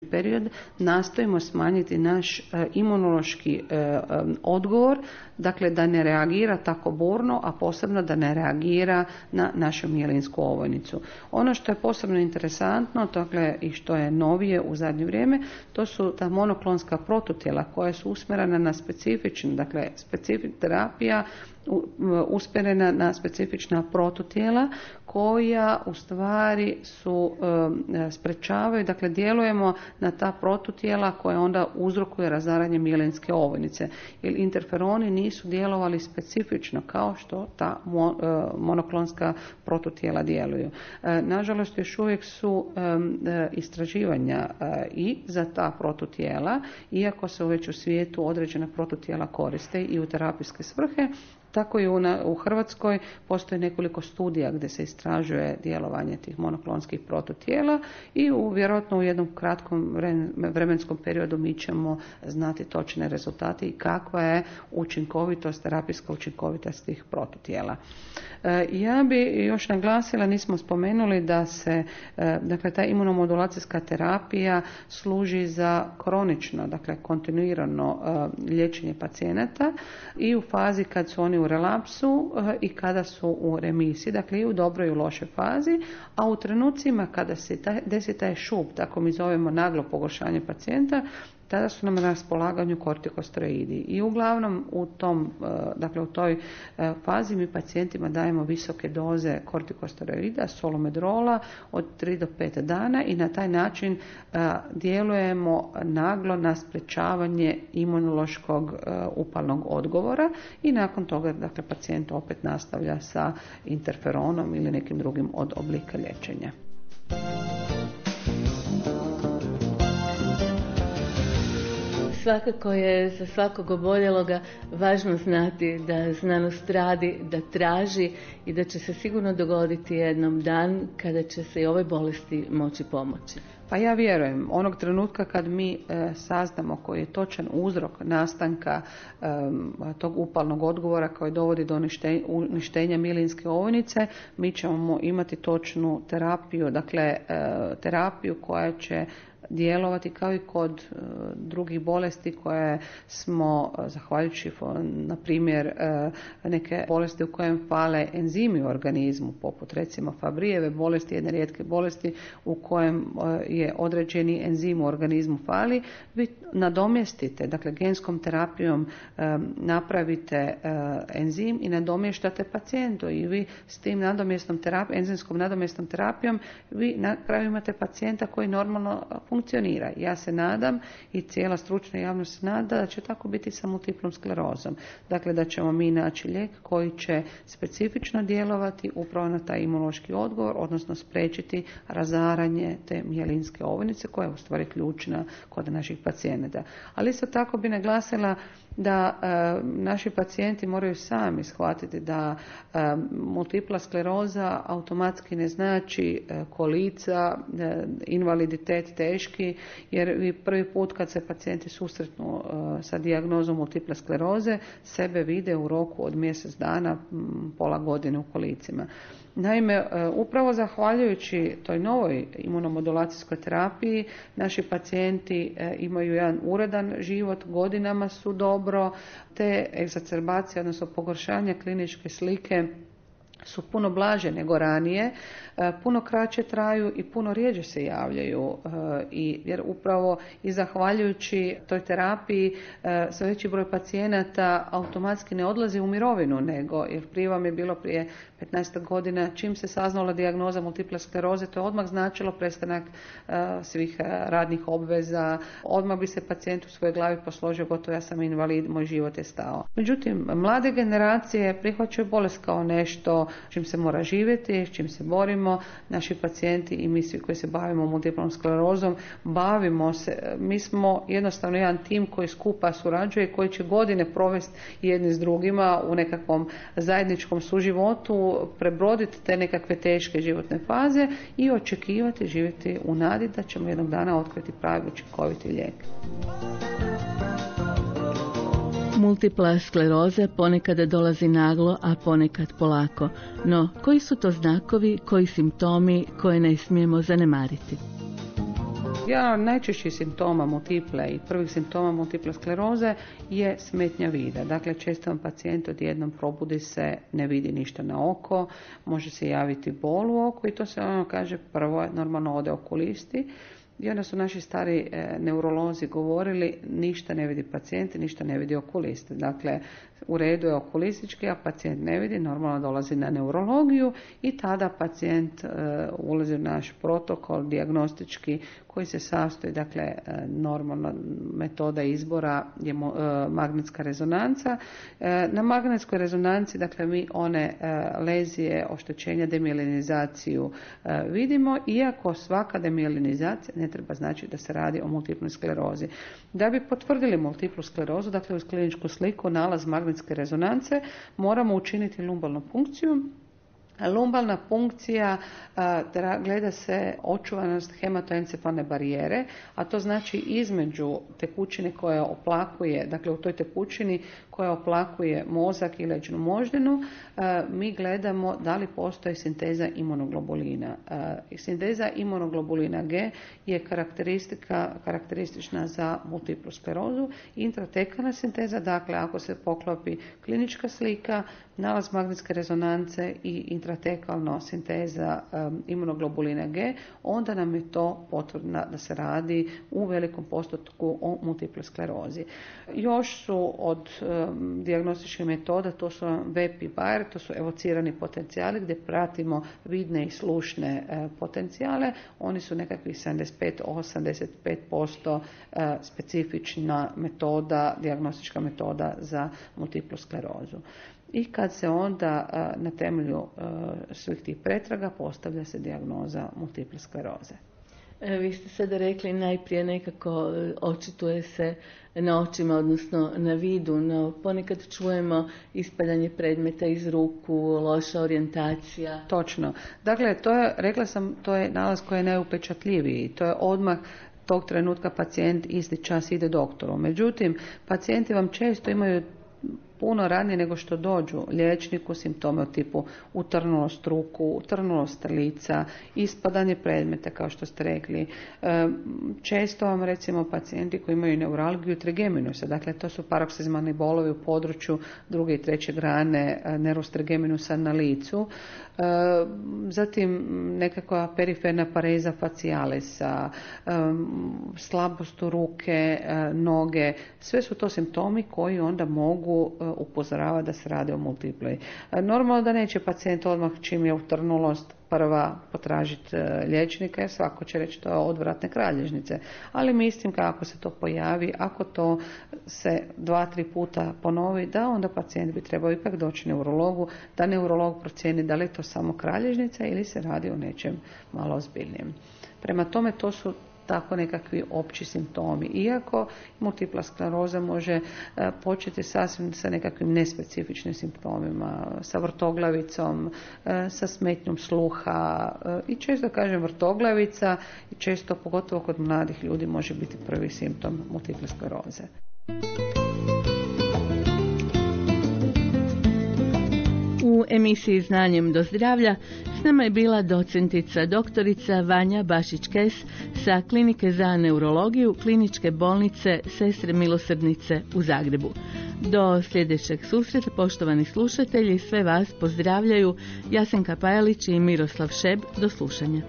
period nastojimo smanjiti naš imunološki odgovor, dakle da ne reagira tako burno, a posebno da ne reagira na našu mijelinsku ovojnicu. Ono što je posebno interesantno, dakle i što je novije u zadnje vrijeme, to su ta monoklonska protutijela koja su usmjerena na specifičnu, dakle terapija usmjerena na specifična protutijela koja u stvari su sprečavaju, dakle djelujemo na ta protutijela koja onda uzrokuje razaranje mijelinske ovojnice. Jer interferoni nisu djelovali specifično kao što ta monoklonska protutijela djeluju. Nažalost, još uvijek su istraživanja i za ta protutijela, iako se već u svijetu određena protutijela koriste i u terapijske svrhe, tako i u Hrvatskoj postoji nekoliko studija gdje se istražuje djelovanje tih monoklonskih protutijela i vjerojatno u jednom kratkom vremenskom periodu mi ćemo znati točne rezultate i kakva je učinkovitost, terapijska učinkovitost tih protutijela. Ja bi još naglasila, nismo spomenuli da se, dakle, ta imunomodulacijska terapija služi za kronično, dakle, kontinuirano liječenje pacijenata i u fazi kad su oni u relapsu i kada su u remisiji, dakle i u dobroj i u lošoj fazi, a u trenucima kada se desi taj šup, tako mi zovemo naglo pogoršanje pacijenta, tada su nam na raspolaganju kortikosteroidi. I uglavnom u toj fazi mi pacijentima dajemo visoke doze kortikosteroida, solomedrola od 3 do 5 dana i na taj način djelujemo naglo na sprečavanje imunološkog upalnog odgovora i nakon toga, dakle, pacijent opet nastavlja sa interferonom ili nekim drugim od oblika liječenja. Svakako je za svakog oboljeloga važno znati da znanost radi, da traži i da će se sigurno dogoditi jednom dan kada će se i ovoj bolesti moći pomoći. Pa ja vjerujem, onog trenutka kad mi saznamo koji je točan uzrok nastanka tog upalnog odgovora koji dovodi do uništenja mijelinske ovojnice, mi ćemo imati točnu terapiju, dakle terapiju koja će djelovati kao i kod drugih bolesti koje smo, zahvaljujući na primjer neke bolesti u kojem fale enzimi u organizmu, poput recimo Fabrijeve bolesti, jedne rijetke bolesti u kojem je određeni enzim u organizmu fali, vi nadomjestite, dakle genskom terapijom napravite enzim i nadomještate pacijentu i vi s tim enzimskom nadomjesnom terapijom vi na kraju imate pacijenta koji normalno funkcionira. Ja se nadam i cijela stručna javnost se nada da će tako biti sa multiplom sklerozom. Dakle, da ćemo mi naći lijek koji će specifično djelovati upravo na taj imunološki odgovor, odnosno spriječiti razaranje te mijelinske ovojnice koja je u stvari ključna kod naših pacijenata. Ali isto tako bi naglasila da naši pacijenti moraju sami shvatiti da multipla skleroza automatski ne znači kolica, invaliditet teški, jer vi prvi put kad se pacijenti susretnu sa dijagnozom multiple skleroze sebe vide u roku od mjesec dana, pola godine u kolicima. Naime, upravo zahvaljujući toj novoj imunomodulacijskoj terapiji naši pacijenti imaju jedan uredan život, godinama su dobro, te egzacerbacije, odnosno pogoršanja kliničke slike su puno blaže nego ranije, puno kraće traju i puno rjeđe se javljaju jer upravo i zahvaljujući toj terapiji sve veći broj pacijenata automatski ne odlazi u mirovinu, nego jer prije vam je bilo prije 15 godina čim se saznala dijagnoza multiple skleroze, to je odmah značilo prestanak svih radnih obveza, odmah bi se pacijent u svojoj glavi posložio, gotovo ja sam invalid, moj život je stao. Međutim, mlade generacije prihvaćaju bolest kao nešto čim se mora živjeti, s čim se borimo. Naši pacijenti i mi svi koji se bavimo multiplom sklerozom, bavimo se, mi smo jednostavno jedan tim koji skupa surađuje, koji će godine provesti jedni s drugima u nekakvom zajedničkom suživotu, prebroditi te nekakve teške životne faze i očekivati, živjeti u nadi da ćemo jednog dana otkriti pravi učinkoviti lijek. Multipla skleroza ponekada dolazi naglo, a ponekad polako. No, koji su to znakovi, koji simptomi koje ne smijemo zanemariti? Jedan od najčešćih simptoma multiple i prvih simptoma multiple skleroze je smetnja vida. Dakle, često vam pacijent odjednom probudi se, ne vidi ništa na oko, može se javiti bol u oku i to se kaže prvo normalno ode okulisti. I onda su naši stari neurolozi govorili ništa ne vidi pacijent, ništa ne vidi okulist. Dakle, u redu je okulistički, a pacijent ne vidi, normalno dolazi na neurologiju i tada pacijent ulazi u naš protokol dijagnostički koji se sastoji, dakle, normalna metoda izbora je magnetska rezonanca. Na magnetskoj rezonanci, dakle, mi one lezije, oštećenja, demilinizaciju vidimo, iako svaka demilinizacija ne treba znači da se radi o multiplnoj sklerozi. Da bi potvrdili multiplu sklerozu, dakle, uz kliničku sliku, nalaz magnetske rezonance, moramo učiniti lumbalnu punkciju. Lumbalna punkcija gleda se očuvanost hematoencefalne barijere, a to znači između tekućine koja oplakuje, dakle u toj tekućini koja oplakuje mozak i leđnu moždinu, mi gledamo da li postoji sinteza imunoglobulina. Sinteza imunoglobulina G je karakteristična za multiplu sklerozu. Intratekalna sinteza, dakle ako se poklopi klinička slika, nalaz magnetske rezonance i intratekalna sinteza imunoglobulina G, onda nam je to potvrdno da se radi u velikom postotku o multiple sklerozi. Još su od dijagnostičkih metoda, to su VEP i Bayer, to su evocirani potencijali gdje pratimo vidne i slušne potencijale. Oni su nekakvih 75-85% specifična metoda, dijagnostička metoda za multiplu sklerozu. I kad se onda na temelju svih tih pretraga postavlja se dijagnoza multiple skleroze. Vi ste sada rekli najprije nekako očituje se na očima, odnosno na vidu, no ponekad čujemo ispadanje predmeta iz ruku, loša orijentacija. Točno. Dakle, rekla sam, to je nalaz koji je najupečatljiviji. To je odmah tog trenutka pacijent isti čas ide doktoru. Međutim, pacijenti vam često imaju puno ranije nego što dođu liječniku simptome od tipu utrnulost ruku, utrnulost lica, ispadanje predmeta kao što ste rekli. Često vam recimo pacijenti koji imaju neuralgiju trigeminusa, dakle to su paroksizmalni bolovi u području druge i treće grane nervus trigeminusa na licu. Zatim nekakva periferna pareza facialisa, slabost u ruke, noge, sve su to simptomi koji onda mogu upozorava da se radi o multiploj. Normalno da neće pacijent odmah čim je utrnulost prva potražiti liječnika, jer svako će reći to je odvratne kralježnice. Ali mislim kako se to pojavi, ako to se 2-3 puta ponovi, da onda pacijent bi trebao ipak doći neurologu, da neurolog procijeni da li je to samo kralježnica ili se radi o nečem malo ozbiljnijem. Prema tome to su tako nekakvi opći simptomi. Iako multipla skleroza može početi sasvim sa nekakvim nespecifičnim simptomima, sa vrtoglavicom, sa smetnjom sluha i često kažem vrtoglavica i često pogotovo kod mladih ljudi može biti prvi simptom multiple skleroze. U emisiji Znanjem do zdravlja s nama je bila docentica doktorica Vanja Bašić-Kes sa Klinike za neurologiju Kliničke bolnice Sestre milosrdnice u Zagrebu. Do sljedećeg susreta, poštovani slušatelji, sve vas pozdravljaju Jasenka Pajalić i Miroslav Šeb. Do slušanja.